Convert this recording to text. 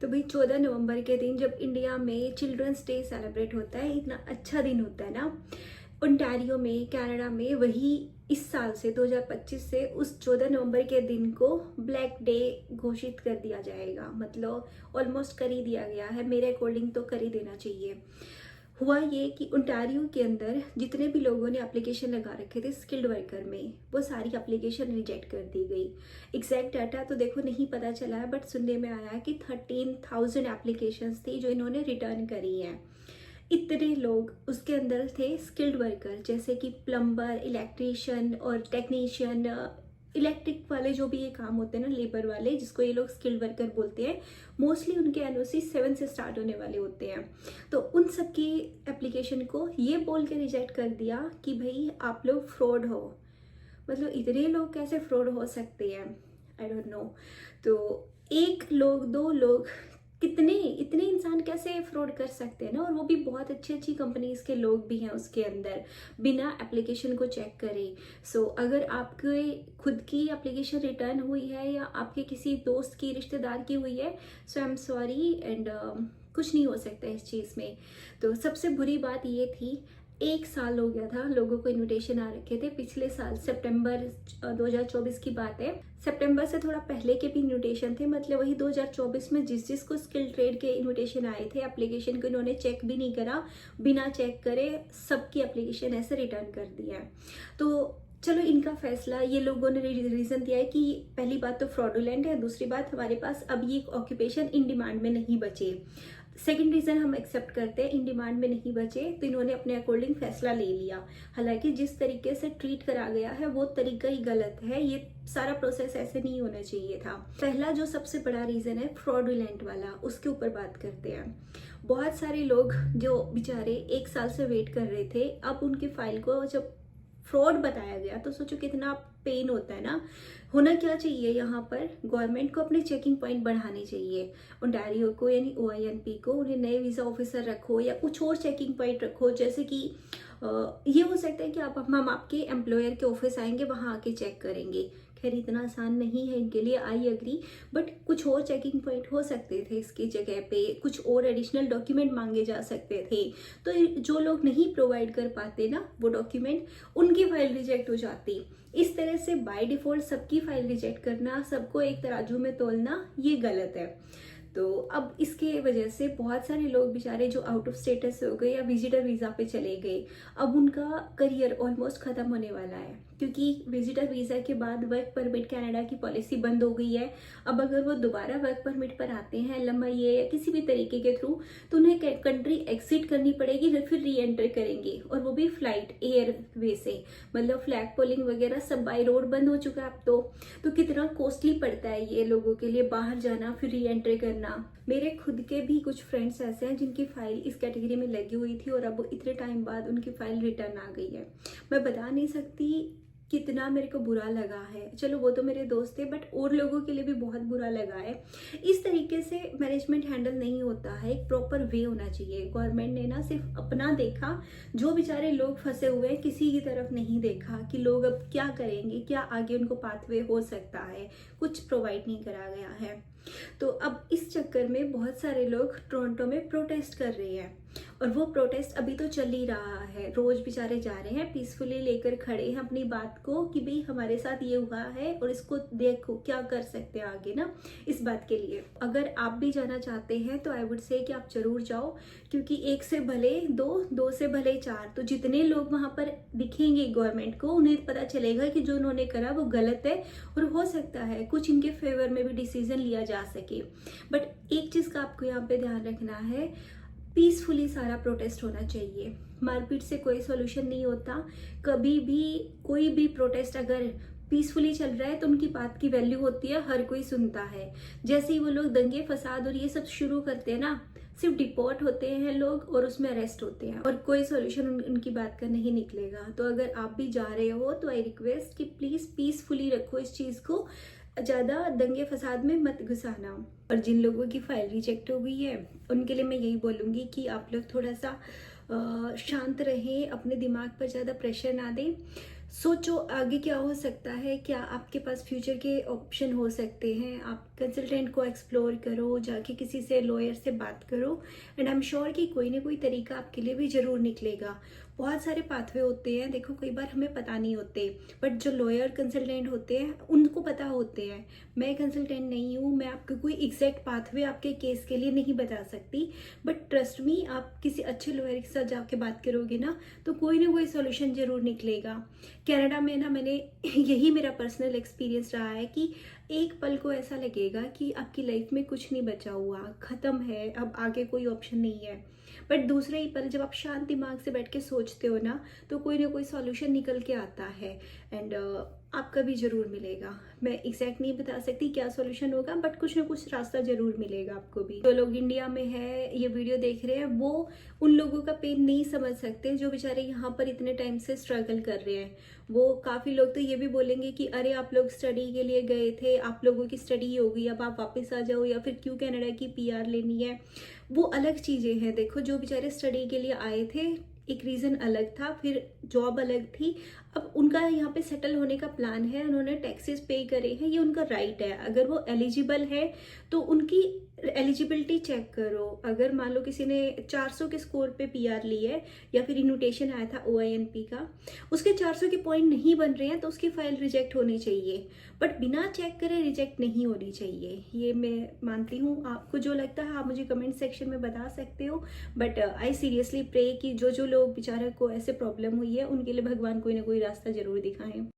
तो भाई 14 नवंबर के दिन जब इंडिया में चिल्ड्रंस डे सेलिब्रेट होता है, इतना अच्छा दिन होता है ना, ओंटारियो में, कनाडा में, वही इस साल से 2025 से उस 14 नवंबर के दिन को ब्लैक डे घोषित कर दिया जाएगा। मतलब ऑलमोस्ट कर ही दिया गया है, मेरे अकॉर्डिंग तो कर ही देना चाहिए। हुआ ये कि ओंटारियो के अंदर जितने भी लोगों ने एप्लीकेशन लगा रखे थे स्किल्ड वर्कर में, वो सारी एप्लीकेशन रिजेक्ट कर दी गई। एग्जैक्ट डाटा तो देखो नहीं पता चला है, बट सुनने में आया है कि 13,000 एप्लीकेशंस थी जो इन्होंने रिटर्न करी हैं। इतने लोग उसके अंदर थे स्किल्ड वर्कर, जैसे कि प्लम्बर, इलेक्ट्रीशियन और टेक्नीशियन, इलेक्ट्रिक वाले जो भी ये काम होते हैं ना, लेबर वाले, जिसको ये लोग स्किल्ड वर्कर बोलते हैं। मोस्टली उनके एनओसी 7 से स्टार्ट होने वाले होते हैं। तो उन सब की एप्लीकेशन को ये बोल के रिजेक्ट कर दिया कि भाई आप लोग फ्रॉड हो। मतलब इतने लोग कैसे फ्रॉड हो सकते हैं, आई डोंट नो। तो एक लोग, दो लोग, कितने इतने इंसान कैसे फ्रॉड कर सकते हैं ना, और वो भी बहुत अच्छी अच्छी कंपनीज के लोग भी हैं उसके अंदर, बिना एप्लीकेशन को चेक करे। सो अगर आपके खुद की एप्लीकेशन रिटर्न हुई है या आपके किसी दोस्त की, रिश्तेदार की हुई है, सो आई एम सॉरी एंड कुछ नहीं हो सकता इस चीज़ में। तो सबसे बुरी बात ये थी, 1 साल हो गया था लोगों को इनविटेशन आ रखे थे, पिछले साल सितंबर 2024 की बात है। सितंबर से थोड़ा पहले के भी इनविटेशन थे, मतलब वही 2024 में जिस जिसको स्किल ट्रेड के इनविटेशन आए थे, एप्लीकेशन को इन्होंने चेक भी नहीं करा, बिना चेक करे सबकी एप्लीकेशन ऐसे रिटर्न कर दिया। तो चलो इनका फैसला, ये लोगों ने रीजन दिया है कि पहली बात तो फ्रॉडुलेंट है, दूसरी बात हमारे पास अब ये ऑक्यूपेशन इन डिमांड में नहीं बचे। सेकंड रीजन हम एक्सेप्ट करते हैं, इन डिमांड में नहीं बचे, तो इन्होंने अपने अकॉर्डिंग फैसला ले लिया। हालांकि जिस तरीके से ट्रीट करा गया है वो तरीका ही गलत है, ये सारा प्रोसेस ऐसे नहीं होना चाहिए था। पहला जो सबसे बड़ा रीजन है फ्रॉडुलेंट वाला, उसके ऊपर बात करते हैं। बहुत सारे लोग जो बेचारे 1 साल से वेट कर रहे थे, अब उनकी फाइल को जब फ्रॉड बताया गया तो सोचो कितना पेन होता है ना। होना क्या चाहिए यहाँ पर, गवर्नमेंट को अपने चेकिंग पॉइंट बढ़ाने चाहिए। ओंटारियो को यानी OINP को, उन्हें नए वीज़ा ऑफिसर रखो या कुछ और चेकिंग पॉइंट रखो, जैसे कि ये हो सकता है कि हम आपके एम्प्लॉयर के ऑफिस आएंगे, वहाँ आके चेक करेंगे। खैर इतना आसान नहीं है इनके लिए, आई एग्री, बट कुछ और चेकिंग पॉइंट हो सकते थे इसकी जगह पे, कुछ और एडिशनल डॉक्यूमेंट मांगे जा सकते थे। तो जो लोग नहीं प्रोवाइड कर पाते ना वो डॉक्यूमेंट, उनकी फाइल रिजेक्ट हो जाती। इस तरह से बाय डिफॉल्ट सबकी फाइल रिजेक्ट करना, सबको एक तराजू में तोलना, ये गलत है। तो अब इसके वजह से बहुत सारे लोग बेचारे जो आउट ऑफ स्टेटस हो गए या विजिटर वीज़ा पे चले गए, अब उनका करियर ऑलमोस्ट ख़त्म होने वाला है, क्योंकि विजिटर वीज़ा के बाद वर्क परमिट कनाडा की पॉलिसी बंद हो गई है। अब अगर वो दोबारा वर्क परमिट पर आते हैं LMIA या किसी भी तरीके के थ्रू, तो उन्हें कंट्री एग्जिट करनी पड़ेगी, फिर री एंटर करेंगे, और वो भी फ्लाइट एयर वे से। मतलब फ्लैग पोलिंग वगैरह सब बाई रोड बंद हो चुका है अब तो कितना कॉस्टली पड़ता है ये लोगों के लिए बाहर जाना, फिर री एंटर करना। मेरे खुद के भी कुछ फ्रेंड्स ऐसे हैं जिनकी फाइल इस कैटेगरी में लगी हुई थी, और अब इतने टाइम बाद उनकी फाइल रिटर्न आ गई है। मैं बता नहीं सकती कितना मेरे को बुरा लगा है। चलो वो तो मेरे दोस्त थे, बट और लोगों के लिए भी बहुत बुरा लगा है। इस तरीके से मैनेजमेंट हैंडल नहीं होता है, एक प्रॉपर वे होना चाहिए। गवर्नमेंट ने ना सिर्फ अपना देखा, जो बेचारे लोग फंसे हुए हैं किसी की तरफ नहीं देखा कि लोग अब क्या करेंगे, क्या आगे उनको पाथवे हो सकता है, कुछ प्रोवाइड नहीं करा गया है। तो अब इस चक्कर में बहुत सारे लोग टोरंटो में प्रोटेस्ट कर रहे हैं, और वो प्रोटेस्ट अभी तो चल ही रहा है। रोज बेचारे जा रहे हैं, पीसफुली लेकर खड़े हैं अपनी बात को कि भाई हमारे साथ ये हुआ है और इसको देखो क्या कर सकते हैं आगे ना, इस बात के लिए। अगर आप भी जाना चाहते हैं तो आई वुड से कि आप जरूर जाओ, क्योंकि 1 से भले 2, 2 से भले 4, तो जितने लोग वहां पर दिखेंगे गवर्नमेंट को, उन्हें पता चलेगा कि जो उन्होंने करा वो गलत है, और हो सकता है कुछ इनके फेवर में भी डिसीजन लिया जा सके। बट एक चीज का आपको यहाँ पे ध्यान रखना है, पीसफुली सारा प्रोटेस्ट होना चाहिए। मारपीट से कोई सोल्यूशन नहीं होता। कभी भी कोई भी प्रोटेस्ट अगर पीसफुली चल रहा है तो उनकी बात की वैल्यू होती है, हर कोई सुनता है। जैसे ही वो लोग दंगे फसाद और ये सब शुरू करते हैं ना, सिर्फ डिपोर्ट होते हैं लोग और उसमें अरेस्ट होते हैं, और कोई सोल्यूशन उनकी बात का नहीं निकलेगा। तो अगर आप भी जा रहे हो तो आई रिक्वेस्ट कि प्लीज पीसफुली रखो इस चीज को, ज़्यादा दंगे फसाद में मत घुसाना। और जिन लोगों की फाइल रिजेक्ट हो गई है उनके लिए मैं यही बोलूँगी कि आप लोग थोड़ा सा शांत रहें, अपने दिमाग पर ज़्यादा प्रेशर ना दें। सोचो आगे क्या हो सकता है, क्या आपके पास फ्यूचर के ऑप्शन हो सकते हैं, आप कंसल्टेंट को एक्सप्लोर करो, जाके किसी से लॉयर से बात करो, एंड आई एम श्योर कि कोई ना कोई तरीका आपके लिए भी ज़रूर निकलेगा। बहुत सारे पाथवे होते हैं, देखो कई बार हमें पता नहीं होते, बट जो लॉयर कंसल्टेंट होते हैं उनको पता होते हैं। मैं कंसल्टेंट नहीं हूँ, मैं आपको कोई एग्जैक्ट पाथवे आपके केस के लिए नहीं बता सकती, बट ट्रस्ट मी, आप किसी अच्छे लॉयर के साथ जाके बात करोगे ना तो कोई ना कोई सोल्यूशन ज़रूर निकलेगा। कनाडा में ना मैंने यही मेरा पर्सनल एक्सपीरियंस रहा है कि एक पल को ऐसा लगेगा कि आपकी लाइफ में कुछ नहीं बचा हुआ, ख़त्म है, अब आगे कोई ऑप्शन नहीं है, बट दूसरे ही पल जब आप शांत दिमाग से बैठ के सोचते हो ना तो कोई ना कोई सॉल्यूशन निकल के आता है, एंड आपका भी ज़रूर मिलेगा। मैं एग्जैक्ट नहीं बता सकती क्या सॉल्यूशन होगा, बट कुछ ना कुछ रास्ता ज़रूर मिलेगा आपको भी। जो लोग इंडिया में है ये वीडियो देख रहे हैं वो उन लोगों का पेन नहीं समझ सकते जो बेचारे यहाँ पर इतने टाइम से स्ट्रगल कर रहे हैं। वो काफ़ी लोग तो ये भी बोलेंगे कि अरे आप लोग स्टडी के लिए गए थे, आप लोगों की स्टडी हो गई, अब आप वापस आ जाओ, या फिर क्यों कनाडा की PR लेनी है। वो अलग चीज़ें हैं। देखो जो बेचारे स्टडी के लिए आए थे एक रीज़न अलग था, फिर जॉब अलग थी, अब उनका यहाँ पे सेटल होने का प्लान है, उन्होंने टैक्सेस पे करे हैं, ये उनका राइट है। अगर वो एलिजिबल है तो उनकी एलिजिबिलिटी चेक करो। अगर मान लो किसी ने 400 के स्कोर पे PR ली है या फिर इन्विटेशन आया था OINP का, उसके 400 के पॉइंट नहीं बन रहे हैं तो उसकी फाइल रिजेक्ट होनी चाहिए, बट बिना चेक करे रिजेक्ट नहीं होनी चाहिए। ये मैं मानती हूँ। आपको जो लगता है आप मुझे कमेंट सेक्शन में बता सकते हो, बट आई सीरियसली प्रे कि जो जो लोग बेचारे को ऐसे प्रॉब्लम हुई है उनके लिए भगवान कोई ना कोई रास्ता जरूर दिखाएं।